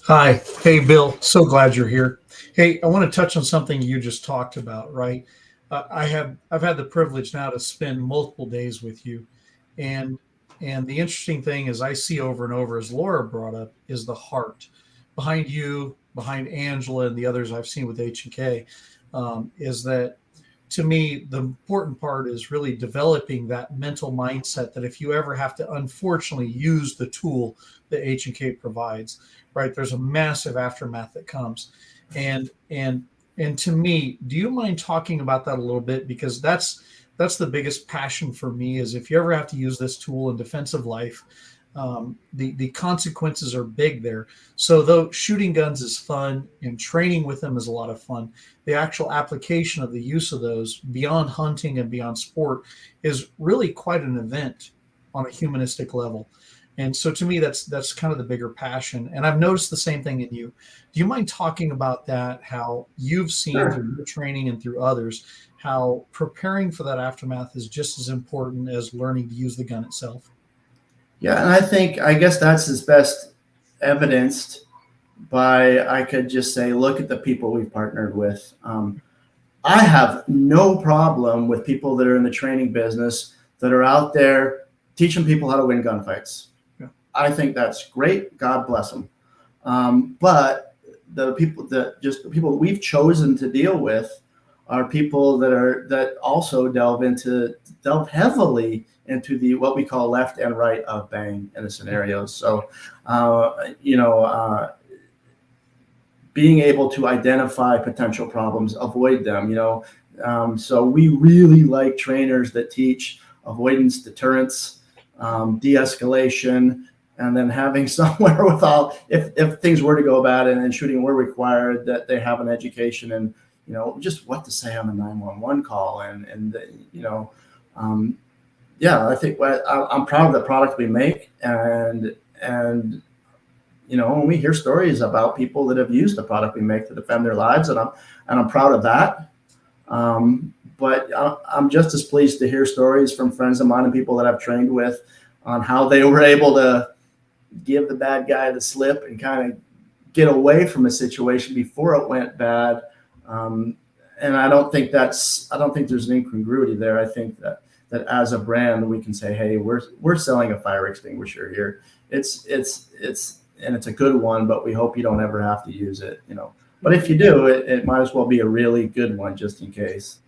Hi. Hey, Bill. So glad you're here. Hey, I want to touch on something you just talked about, right? I've had the privilege now to spend multiple days with you, and the interesting thing is I see over and over, as Laura brought up, is the heart behind you, behind Angela, and the others I've seen with H&K. Is that to me the important part is really developing that mental mindset that if you ever have to unfortunately use the tool that H&K provides, right, there's a massive aftermath that comes. And and and to me, do you mind talking about that a little bit, because that's the biggest passion for me, is if you ever have to use this tool in defensive life, the consequences are big there. So though shooting guns is fun and training with them is a lot of fun, the actual application of the use of those beyond hunting and beyond sport is really quite an event on a humanistic level. And so to me, that's kind of the bigger passion. And I've noticed the same thing in you. Do you mind talking about that? How you've seen Sure. through your training and through others, how preparing for that aftermath is just as important as learning to use the gun itself? Yeah, and I guess that's his best evidenced by I could just say, look at the people we've partnered with. I have no problem with people that are in the training business that are out there teaching people how to win gunfights. Yeah. I think that's great. God bless them. But the people we've chosen to deal with are people that also delve heavily into the what we call left and right of bang in the scenarios. So, you know, being able to identify potential problems, avoid them. So we really like trainers that teach avoidance, deterrence, de-escalation, and then having somewhere with all if things were to go bad and then shooting were required, that they have an education and just what to say on the 911 call and um, yeah, I think I'm proud of the product we make, and when we hear stories about people that have used the product we make to defend their lives, and I'm proud of that. But I'm just as pleased to hear stories from friends of mine and people that I've trained with on how they were able to give the bad guy the slip and kind of get away from a situation before it went bad. And I don't think there's an incongruity there. I think that as a brand we can say, hey, we're selling a fire extinguisher here. It's a good one, but we hope you don't ever have to use it. But if you do, it might as well be a really good one just in case.